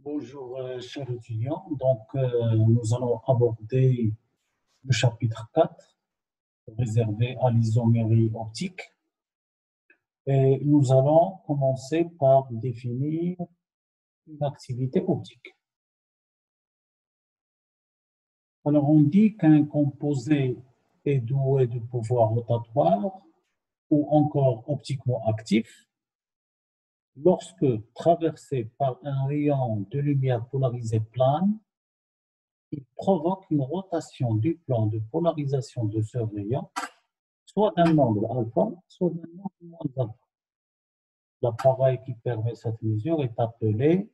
Bonjour, chers étudiants. Nous allons aborder le chapitre 4 réservé à l'isomérie optique. Et nous allons commencer par définir une activité optique. Alors, on dit qu'un composé est doué de pouvoir rotatoire ou encore optiquement actif lorsque traversé par un rayon de lumière polarisée plane, il provoque une rotation du plan de polarisation de ce rayon, soit d'un angle alpha, soit d'un angle moins alpha. L'appareil qui permet cette mesure est appelé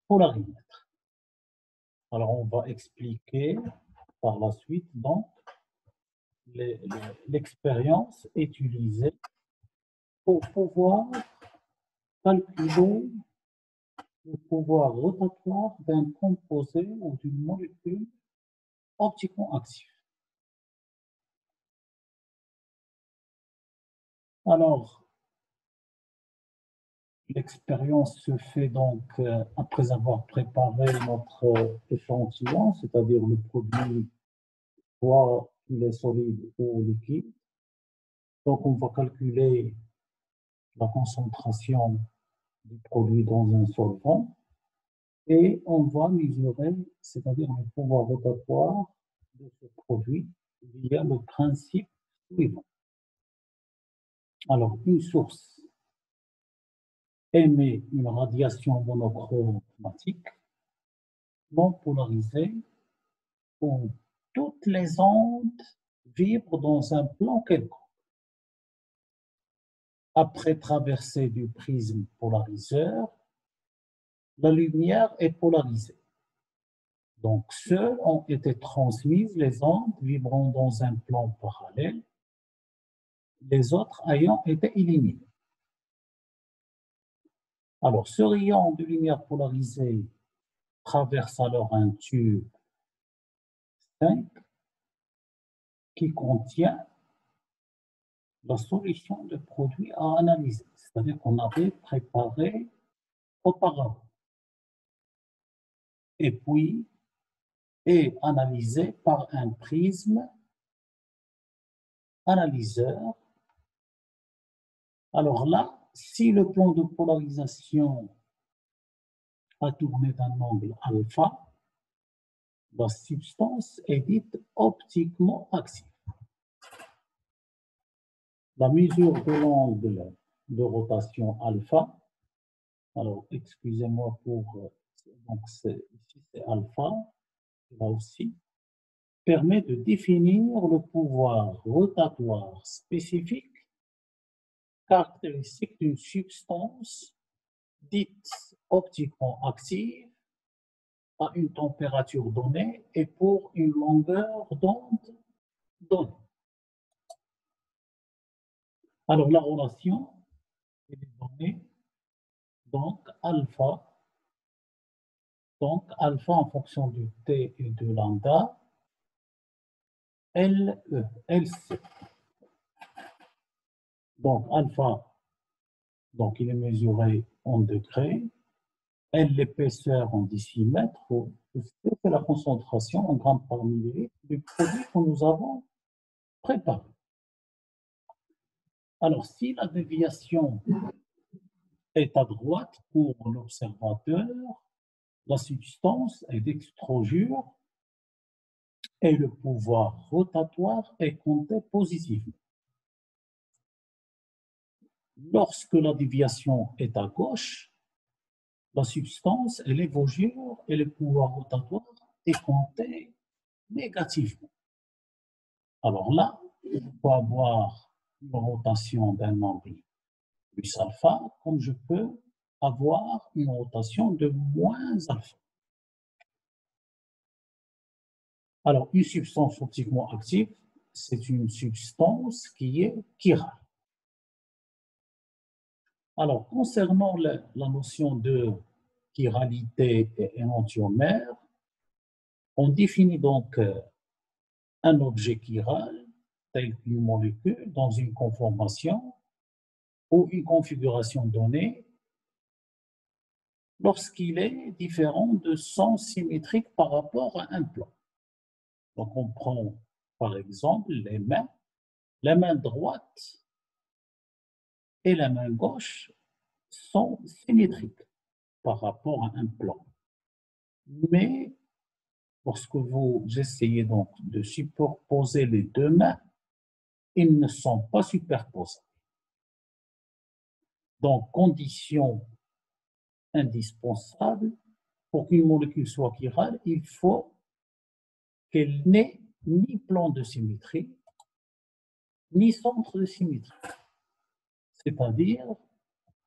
polarimètre. Alors, on va expliquer par la suite donc l'expérience utilisée pour pouvoir calculer le pouvoir rotatoire d'un composé ou d'une molécule optiquement active. Alors, l'expérience se fait donc après avoir préparé notre échantillon, c'est-à-dire le produit, soit il est solide ou liquide. Donc, on va calculer la concentration du produit dans un solvant et on va mesurer, c'est-à-dire le pouvoir rotatoire de ce produit via le principe suivant. Alors, une source émet une radiation monochromatique non polarisée où toutes les ondes vibrent dans un plan quelconque. Après traversée du prisme polariseur, la lumière est polarisée. Donc, seules ont été transmises les ondes vibrant dans un plan parallèle, les autres ayant été éliminées. Alors, ce rayon de lumière polarisée traverse alors un tube 5 qui contient la solution de produit à analyser, c'est-à-dire qu'on avait préparé auparavant. Et puis, est analysé par un prisme analyseur. Alors là, si le plan de polarisation a tourné d'un angle alpha, la substance est dite optiquement active. La mesure de l'angle de rotation alpha, alors excusez-moi pour, donc ici c'est alpha, là aussi, permet de définir le pouvoir rotatoire spécifique caractéristique d'une substance dite optiquement active à une température donnée et pour une longueur d'onde donnée. Alors la relation est donnée donc alpha en fonction du T et de lambda, LE, LC. Donc alpha, donc il est mesuré en degrés, L l'épaisseur en décimètres, c'est la concentration en grammes par millilitre du produit que nous avons préparé. Alors si la déviation est à droite pour l'observateur, la substance est d'extrojure et le pouvoir rotatoire est compté positivement. Lorsque la déviation est à gauche, la substance est lévogure et le pouvoir rotatoire est compté négativement. Alors là, on peut avoir une rotation d'un angle plus alpha, comme je peux avoir une rotation de moins alpha. Alors, une substance optiquement active, c'est une substance qui est chirale. Alors, concernant la notion de chiralité et énantiomère, on définit donc un objet chiral tel qu'une molécule dans une conformation ou une configuration donnée lorsqu'il est différent de son symétrique par rapport à un plan. Donc, on prend par exemple les mains. La main droite et la main gauche sont symétriques par rapport à un plan. Mais lorsque vous essayez donc de superposer les deux mains, ils ne sont pas superposés. Donc, condition indispensable pour qu'une molécule soit chirale, il faut qu'elle n'ait ni plan de symétrie, ni centre de symétrie, c'est-à-dire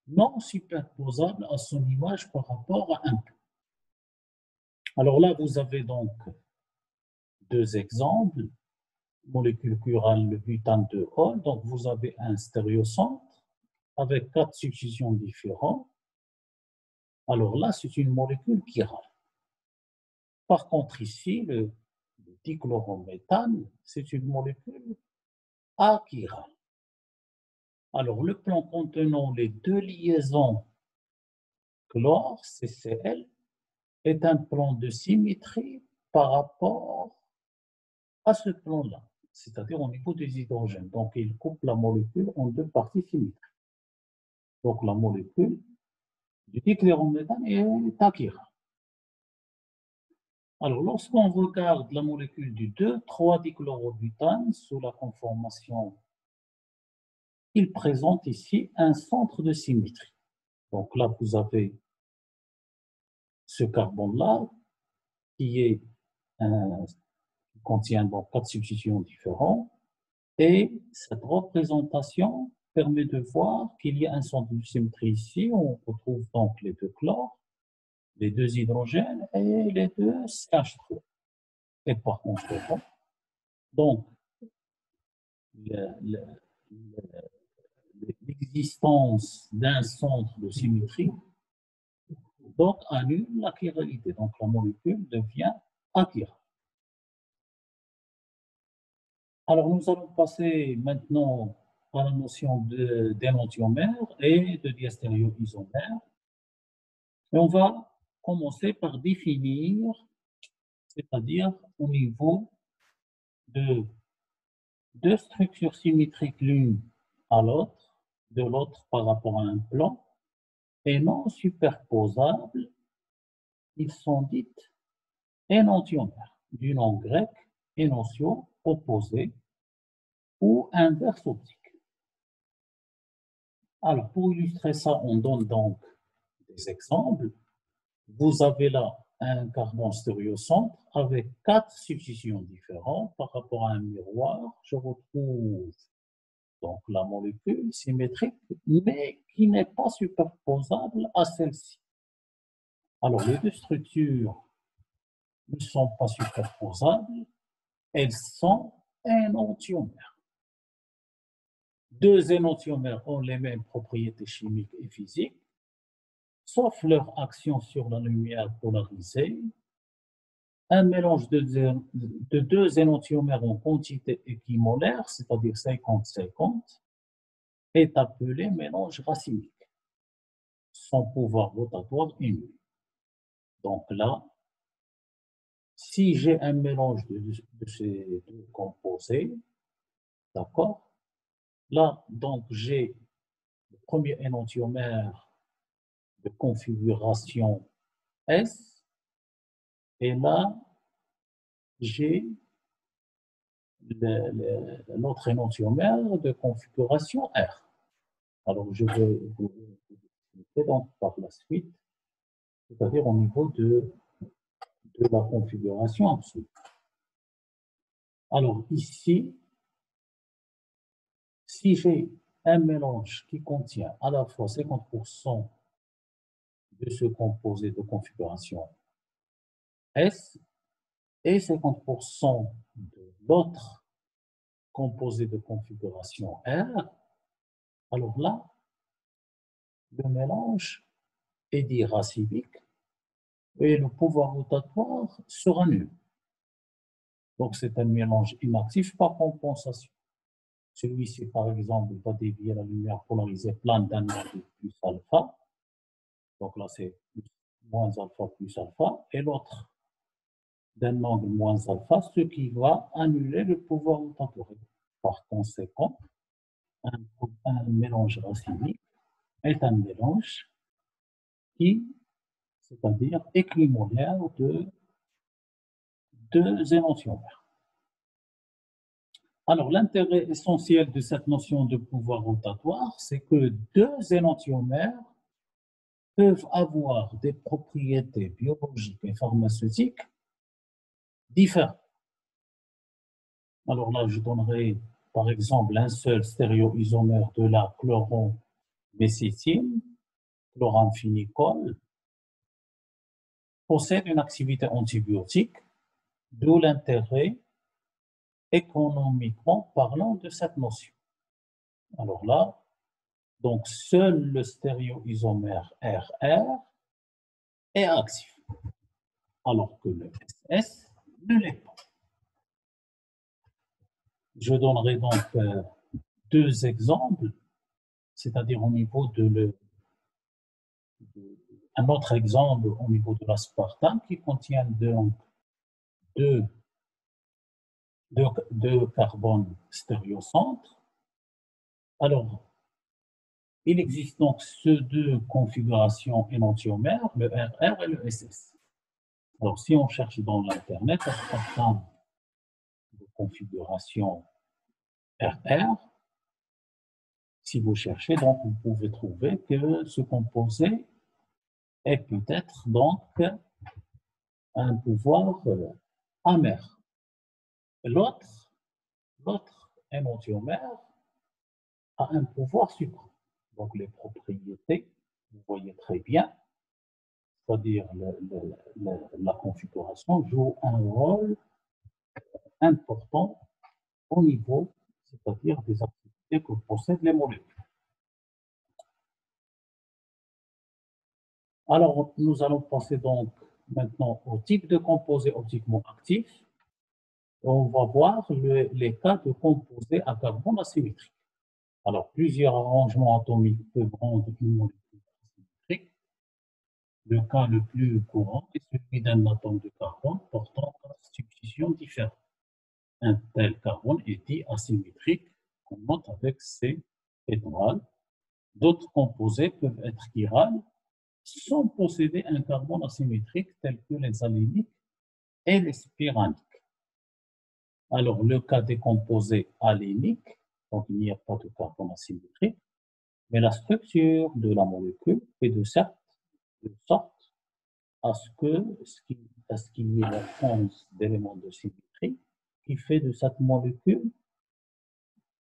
non superposable à son image par rapport à un plan. Alors là, vous avez donc deux exemples. Molécule chirale, le butane de Hall. Donc, vous avez un stéréocentre avec 4 substitutions différentes. Alors là, c'est une molécule chirale. Par contre, ici, le dichlorométhane, c'est une molécule achirale. Alors, le plan contenant les deux liaisons chlore, CCl, est un plan de symétrie par rapport à ce plan-là, c'est-à-dire au niveau des hydrogènes. Donc, il coupe la molécule en deux parties symétriques. Donc, la molécule du dichlorométhane est achirale. Alors, lorsqu'on regarde la molécule du 2,3-dichlorobutane sous la conformation, il présente ici un centre de symétrie. Donc là, vous avez ce carbone-là qui contient donc 4 substitutions différentes. Et cette représentation permet de voir qu'il y a un centre de symétrie ici. On retrouve donc les deux chlores, les deux hydrogènes et les deux CH3. Et par conséquent, donc, l'existence d'un centre de symétrie donc annule la chiralité. Donc, la molécule devient achirale. Alors, nous allons passer maintenant à la notion d'énantiomère et de diastéréoisomère. Et on va commencer par définir, c'est-à-dire au niveau de deux structures symétriques l'une à l'autre, de l'autre par rapport à un plan, et non superposables, ils sont dites énantiomères, du nom grec énontio, opposé, ou inverse optique. Alors, pour illustrer ça, on donne donc des exemples. Vous avez là un carbone stéréocentre avec 4 substitutions différentes par rapport à un miroir. Je retrouve donc la molécule symétrique, mais qui n'est pas superposable à celle-ci. Alors, les deux structures ne sont pas superposables, elles sont énantiomères. Deux énantiomères ont les mêmes propriétés chimiques et physiques, sauf leur action sur la lumière polarisée. Un mélange de deux énantiomères en quantité équimolaire, c'est-à-dire 50-50, est appelé mélange racinique. Son pouvoir rotatoire est nul. Donc là, si j'ai un mélange de ces deux composés, d'accord, là, donc j'ai le premier énantiomère de configuration S, et là, j'ai l'autre énantiomère de configuration R. Alors, je vais vous expliquer donc par la suite, c'est-à-dire au niveau de la configuration absolue. Alors, ici, si j'ai un mélange qui contient à la fois 50% de ce composé de configuration S et 50% de l'autre composé de configuration R, alors là, le mélange est dit racinique et le pouvoir rotatoire sera nul. Donc, c'est un mélange inactif par compensation. Celui-ci, par exemple, va dévier la lumière polarisée plane d'un angle plus alpha. Donc là, c'est plus moins alpha plus alpha, et l'autre d'un angle moins alpha, ce qui va annuler le pouvoir rotatoire. Par conséquent, un mélange racinique est un mélange qui, c'est-à-dire équimolaire de deux énantiomères. Alors, l'intérêt essentiel de cette notion de pouvoir rotatoire, c'est que deux énantiomères peuvent avoir des propriétés biologiques et pharmaceutiques différentes. Alors là, je donnerai par exemple un seul stéréoisomère de la chloron-mécétine, chloramphénicol, possède une activité antibiotique, d'où l'intérêt économiquement parlant de cette notion. Alors là, donc seul le stéréoisomère RR est actif, alors que le SS ne l'est pas. Je donnerai donc deux exemples, c'est-à-dire au niveau un autre exemple au niveau de l'aspartame qui contient donc deux carbones stéréocentres. Alors, il existe donc ces deux configurations énantiomères, le RR et le SS. Alors, si on cherche dans l'Internet, l'aspartame de configuration RR, si vous cherchez, donc vous pouvez trouver que ce composé est peut-être donc un pouvoir amer. L'autre énantiomère a un pouvoir sucre. Donc les propriétés, vous voyez très bien, c'est-à-dire la configuration joue un rôle important au niveau, c'est-à-dire des activités que possèdent les molécules. Alors, nous allons passer donc maintenant au type de composés optiquement actifs. On va voir les cas de composés à carbone asymétrique. Alors, plusieurs arrangements atomiques peuvent rendre une molécule asymétrique. Le cas le plus courant est celui d'un atome de carbone portant quatre substitutions différentes. Un tel carbone est dit asymétrique, qu'on note avec C étoiles. D'autres composés peuvent être chirales sans posséder un carbone asymétrique tel que les aléniques et les spiraniques. Alors, le cas des composés aléniques, donc il n'y a pas de carbone asymétrique, mais la structure de la molécule est de sorte à ce qu'il y ait l'absence d'éléments de symétrie qui fait de cette molécule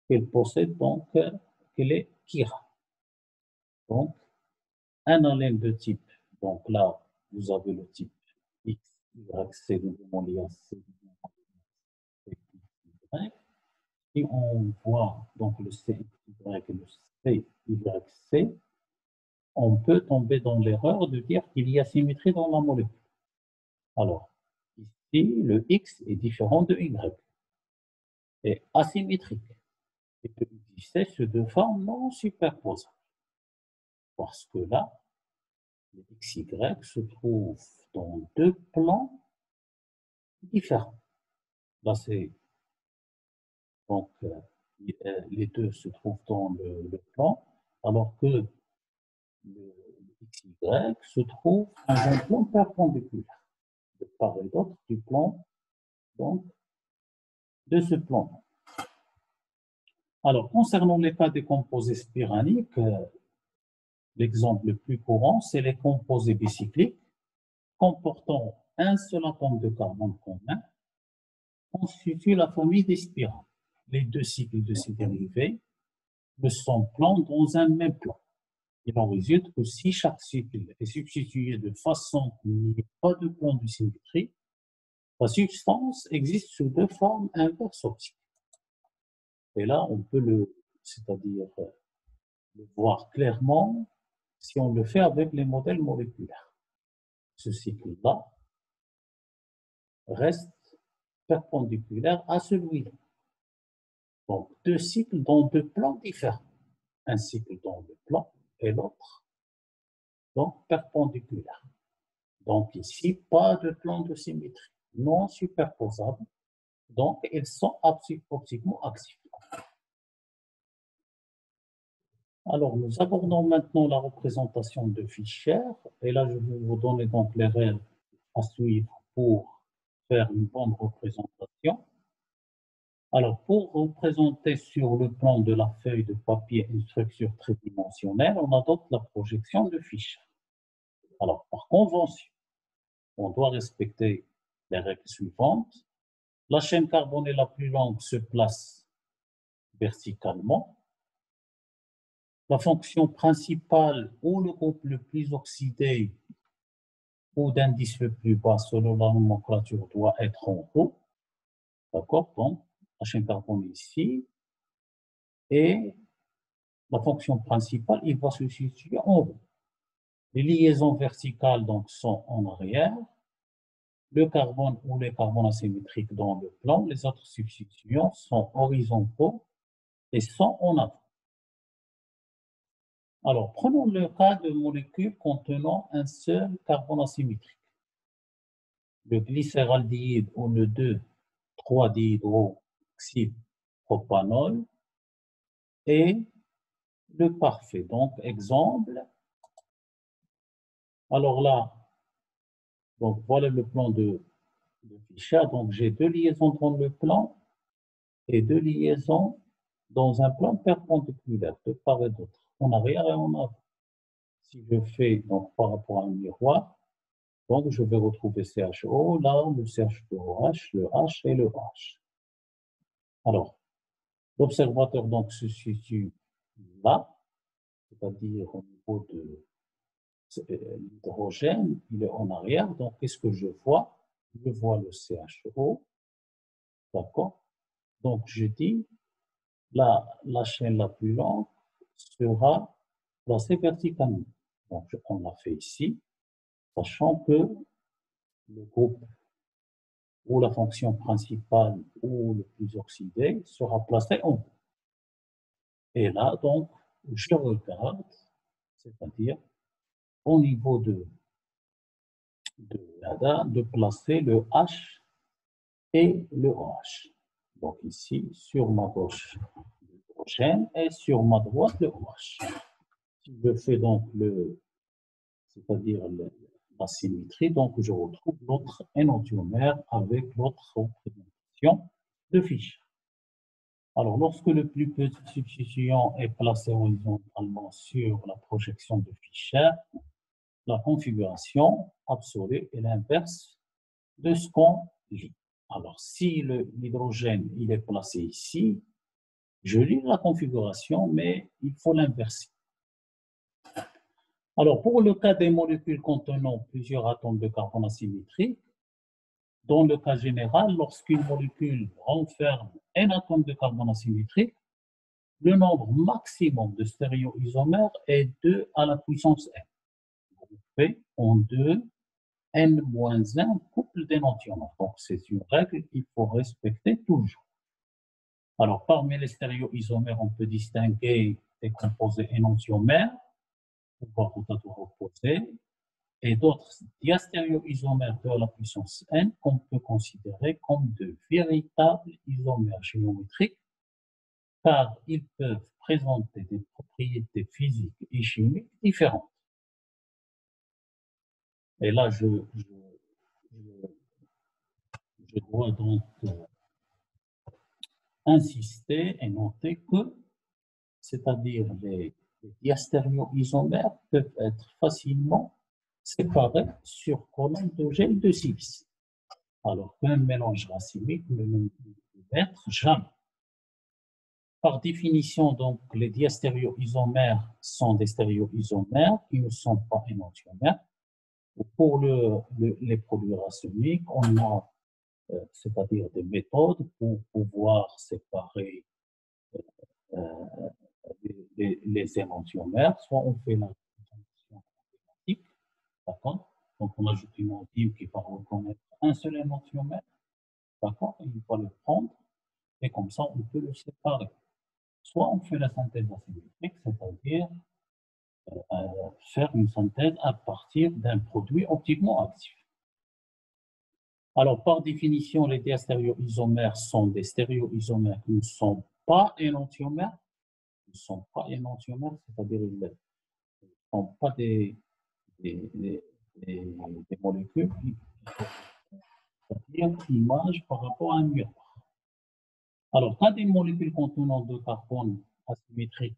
qu'elle possède donc qu'elle est chirale. Donc, un alène de type, donc là, vous avez le type X, Y, C, doublement lié à C, Y. Si on voit donc le CY et le CYC, on peut tomber dans l'erreur de dire qu'il y a symétrie dans la molécule. Alors, ici, le X est différent de Y, est asymétrique. Et peut exister ces deux formes non superposables. Parce que là, le XY se trouve dans deux plans différents. Là, c'est donc les deux se trouvent dans le plan, alors que le XY se trouve dans un plan perpendiculaire, de part et d'autre du plan, donc, de ce plan. Alors, concernant les cas des composés spiraniques, l'exemple le plus courant, c'est les composés bicycliques comportant un seul atome de carbone commun constituent la famille des spirales. Les deux cycles de ces dérivés ne sont plans dans un même plan. Il en résulte que si chaque cycle est substitué de façon qu'il n'y ait pas de plan de symétrie, la substance existe sous deux formes inverses optiques. Et là, on peut c'est-à-dire le voir clairement si on le fait avec les modèles moléculaires. Ce cycle-là reste perpendiculaire à celui-là. Donc, deux cycles dans deux plans différents. Un cycle dans le plan et l'autre donc perpendiculaire. Donc ici, pas de plan de symétrie, non superposable. Donc, ils sont optiquement actifs. Alors, nous abordons maintenant la représentation de Fischer. Et là, je vais vous donner donc les règles à suivre pour faire une bonne représentation. Alors, pour représenter sur le plan de la feuille de papier une structure tridimensionnelle, on adopte la projection de Fischer. Alors, par convention, on doit respecter les règles suivantes. La chaîne carbonée la plus longue se place verticalement. La fonction principale ou le groupe le plus oxydé ou d'indice le plus bas selon la nomenclature doit être en haut. D'accord? Donc, la chaîne carbonée ici. Et la fonction principale, il va se situer en haut. Les liaisons verticales donc, sont en arrière. Le carbone ou les carbones asymétriques dans le plan. Les autres substitutions sont horizontaux et sont en avant. Alors, prenons le cas de molécules contenant un seul carbone asymétrique. Le glycéraldéhyde ou le 2,3-dihydroxypropanol et le parfait. Donc, exemple. Alors là, donc voilà le plan de Fischer. Donc, j'ai deux liaisons dans le plan et deux liaisons dans un plan perpendiculaire de part et d'autre, en arrière et en avant. Si je fais donc par rapport à un miroir, donc je vais retrouver CHO, là, le CH2OH, le H et le H. Alors, l'observateur donc se situe là, c'est-à-dire au niveau de l'hydrogène, il est en arrière. Donc, qu'est-ce que je vois? Je vois le CHO, d'accord? Donc, je dis, la chaîne la plus longue sera placée verticalement. Donc, on l'a fait ici, sachant que le groupe ou la fonction principale ou le plus oxydé sera placé en haut. Et là, donc, je regarde, c'est-à-dire au niveau de l'ADA, de placer le H et le OH. Donc ici, sur ma gauche, l'hydrogène et sur ma droite, le OH. Si je fais donc c'est-à-dire la symétrie, donc je retrouve l'autre énantiomère avec l'autre représentation de Fischer. Alors, lorsque le plus petit substituant est placé horizontalement sur la projection de Fischer, la configuration absolue est l'inverse de ce qu'on lit. Alors, si l'hydrogène il est placé ici, je lis la configuration, mais il faut l'inverser. Alors, pour le cas des molécules contenant plusieurs atomes de carbone asymétriques, dans le cas général, lorsqu'une molécule renferme un atome de carbone asymétrique, le nombre maximum de stéréoisomères est 2 à la puissance n, groupé en 2 n-1 couple d'énantiomères. Donc, c'est une règle qu'il faut respecter toujours. Alors, parmi les stéréoisomères, on peut distinguer des composés énantiomères, pouvoir rotatoire opposé, et d'autres diastéréoisomères de la puissance n qu'on peut considérer comme de véritables isomères géométriques, car ils peuvent présenter des propriétés physiques et chimiques différentes. Et là, je dois donc insister et noter que, c'est-à-dire les diastéréoisomères peuvent être facilement séparés sur colonne de gel de silice, alors qu'un mélange racimique ne peut être jamais. Par définition, donc, les diastéréoisomères sont des stéréoisomères qui ne sont pas énantiomères. Pour les produits racemiques, on a c'est-à-dire des méthodes pour pouvoir séparer les énantiomères. Soit on fait la transition mathématique, d'accord? Donc on ajoute une enzyme qui va reconnaître un seul énantiomère, d'accord? Il va le prendre et comme ça on peut le séparer. Soit on fait la synthèse asymétrique, c'est-à-dire faire une synthèse à partir d'un produit optiquement actif. Alors, par définition, les diastéréoisomères sont des stéréoisomères qui ne sont pas énantiomères. Ils ne sont pas énantiomères, c'est-à-dire qu'ils ne sont pas des molécules qui c'est-à-dire image par rapport à un miroir. Alors, quand des molécules contenant de carbone asymétriques,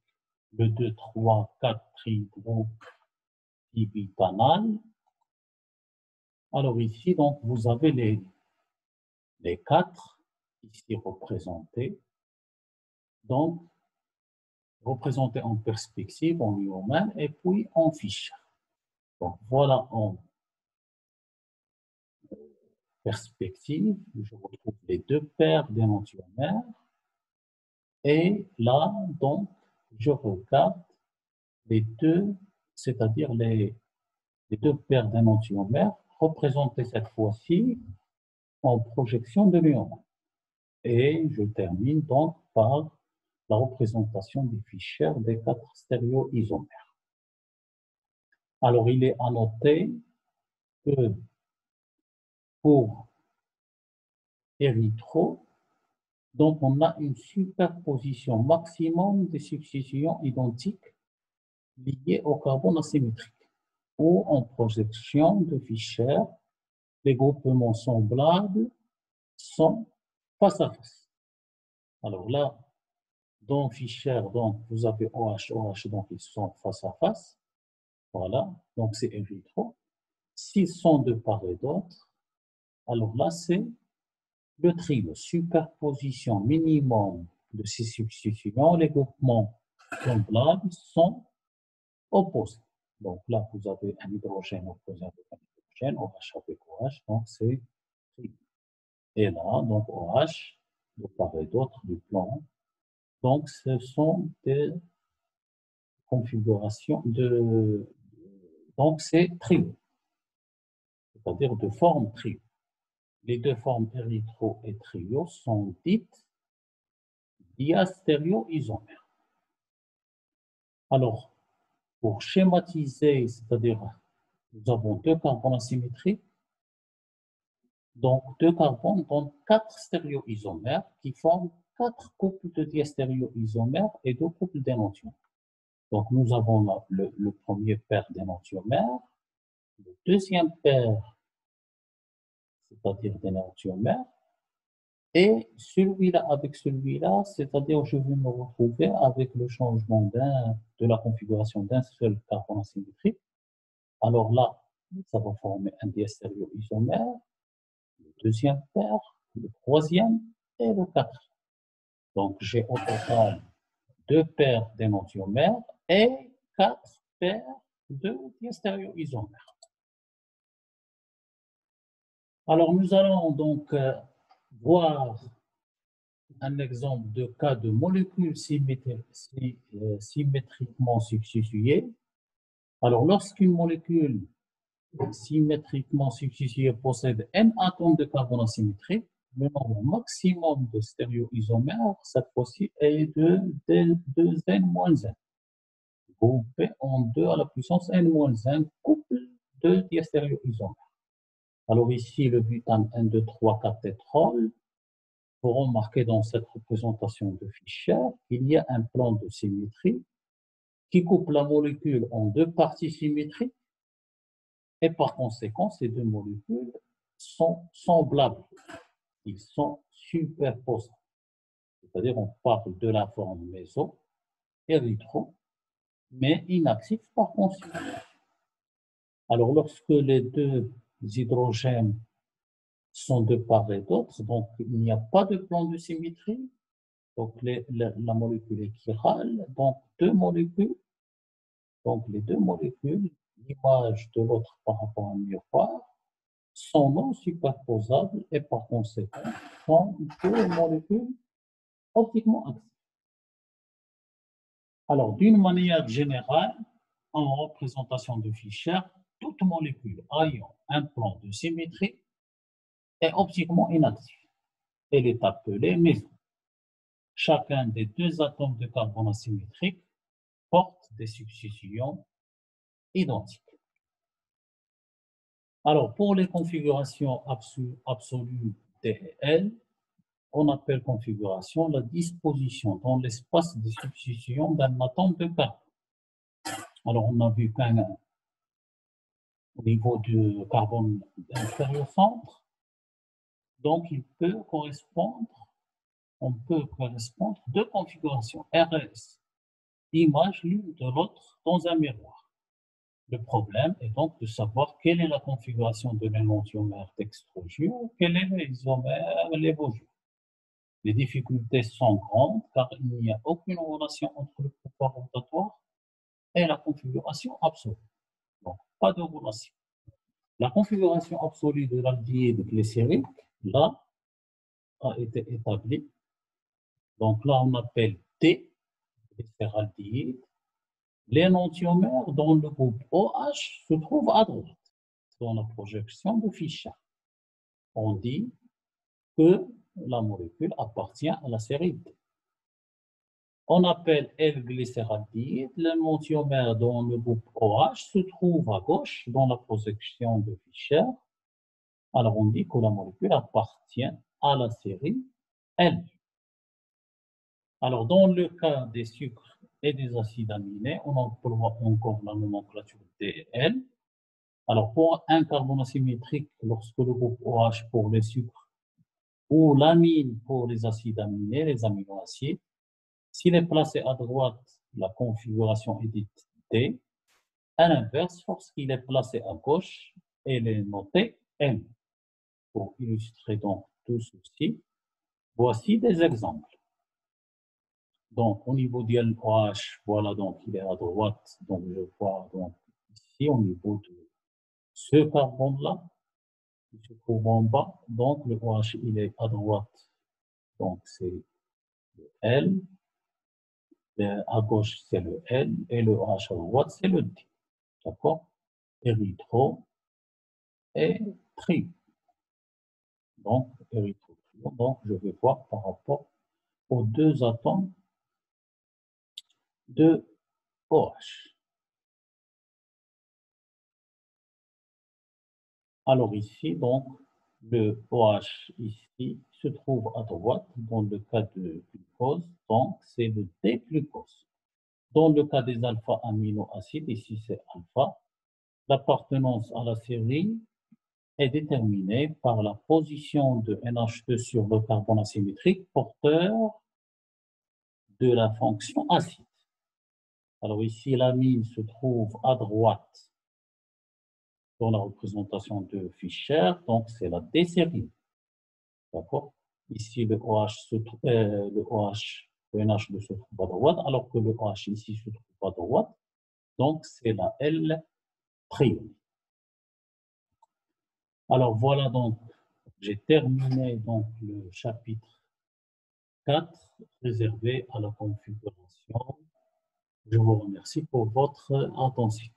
le 2, 3, 4 trihydrobitanal, alors ici, donc, vous avez les 4 ici représentés, donc représentés en perspective, en Newman, et puis en Fischer. Donc, voilà en perspective, je retrouve les deux paires d'énantiomères. Et là, donc, je regarde les deux, c'est-à-dire les deux paires d'énantiomères représentées cette fois-ci en projection de Newman. Et je termine donc par la représentation des Fischer des 4 stéréoisomères. Alors, il est à noter que pour érythro, donc on a une superposition maximum des substitutions identiques liées au carbone asymétrique, ou en projection de Fischer, les groupements semblables sont face à face. Alors là, dans Fischer, donc, vous avez OH, OH, donc ils sont face à face. Voilà, donc c'est érythro. S'ils sont de part et d'autre, alors là, c'est le trio, superposition minimum de ces substitutions, les groupements semblables sont opposés. Donc là, vous avez un hydrogène opposé avec un hydrogène, OH avec OH, donc c'est trio. Et là, donc OH, de part et d'autre du plan. Donc, ce sont des configurations de. Donc, c'est trio, c'est-à-dire de forme trio. Les deux formes érythro et trio sont dites diastéréoisomères. Alors, pour schématiser, c'est-à-dire, nous avons deux carbones asymétriques, donc deux carbones dans 4 stéréoisomères qui forment 4 couples de diastéréoisomères et 2 couples d'énantiomères. Donc, nous avons là le premier paire d'énantiomères, le deuxième paire, c'est-à-dire d'énantiomères, et celui-là avec celui-là, c'est-à-dire je vais me retrouver avec le changement de la configuration d'un seul carbone asymétrique. Alors là, ça va former un diastéréoisomère, le deuxième paire, le troisième et le quatrième. Donc j'ai au total 2 paires d'énantiomères et 4 paires de diastéréoisomères. Alors nous allons donc voir un exemple de cas de molécules symétriquement substituées. Alors lorsqu'une molécule symétriquement substituée possède n atomes de carbone asymétrique, le nombre maximum de stéréoisomères, cette fois-ci, est de 2n-1, groupé en 2 à la puissance n-1 couple de diastéréoisomères. Alors ici, le butane N2, 3, 4 tétrol. Vous remarquez dans cette représentation de Fischer qu'il y a un plan de symétrie qui coupe la molécule en 2 parties symétriques et par conséquent, ces 2 molécules sont semblables. Ils sont superposés. C'est-à-dire, on parle de la forme méso, érythro, mais inactif par conséquent. Alors, lorsque les 2 hydrogènes sont de part et d'autre, donc il n'y a pas de plan de symétrie, donc la molécule est chirale, donc 2 molécules, donc les 2 molécules, l'image de l'autre par rapport à un miroir, sont non superposables et par conséquent sont 2 molécules optiquement actives. Alors, d'une manière générale, en représentation de Fischer, toute molécule ayant un plan de symétrie est optiquement inactive. Elle est appelée méso. Chacun des 2 atomes de carbone asymétrique porte des substitutions identiques. Alors, pour les configurations absolues D et L, on appelle configuration la disposition dans l'espace de substitution d'un atome de carbone. Alors, on a vu au niveau du carbone inférieur centre, donc on peut correspondre deux configurations RS, images l'une de l'autre dans un miroir. Le problème est donc de savoir quelle est la configuration de l'énantiomère dextrogure, quel est l'isomère lévogure. Les difficultés sont grandes car il n'y a aucune relation entre le pouvoir rotatoire et la configuration absolue. Donc, pas de relation. La configuration absolue de l'aldéhyde glycérique, là, a été établie. Donc là, on appelle T, glycéraldéhyde. L'énantiomère dans le groupe OH se trouve à droite, dans la projection de Fischer. On dit que la molécule appartient à la série D. On appelle L-glycéraldéhyde. L'énantiomère dans le groupe OH se trouve à gauche, dans la projection de Fischer. Alors, on dit que la molécule appartient à la série L. Alors, dans le cas des sucres et des acides aminés, on emploie encore la nomenclature DL. Alors, pour un carbone asymétrique, lorsque le groupe OH pour les sucres ou l'amine pour les acides aminés, les aminoacides, s'il est placé à droite, la configuration est dite D. À l'inverse, lorsqu'il est placé à gauche, elle est notée M. Pour illustrer donc tout ceci, voici des exemples. Donc, au niveau du LOH, voilà, donc il est à droite. Donc, je vois donc ici, au niveau de ce carbone-là, qui se trouve en bas. Donc, le OH, il est à droite. Donc, c'est le L. À gauche, c'est le L. Et le OH à droite, c'est le D. D'accord? Érythro et tri. Donc, érythro. Donc, je vais voir par rapport aux deux atomes de OH. Alors ici, donc, le OH ici se trouve à droite dans le cas de glucose, donc c'est le D-glucose. Dans le cas des alpha-aminoacides, ici c'est alpha, l'appartenance à la série est déterminée par la position de NH2 sur le carbone asymétrique porteur de la fonction acide. Alors ici, l'amine se trouve à droite dans la représentation de Fischer, donc c'est la D-série. D'accord? Ici, le OH, le NH2 se trouve à droite, alors que le OH ici se trouve à droite. Donc, c'est la L triol. Alors, voilà donc, j'ai terminé donc le chapitre 4 réservé à la configuration. Je vous remercie pour votre attention.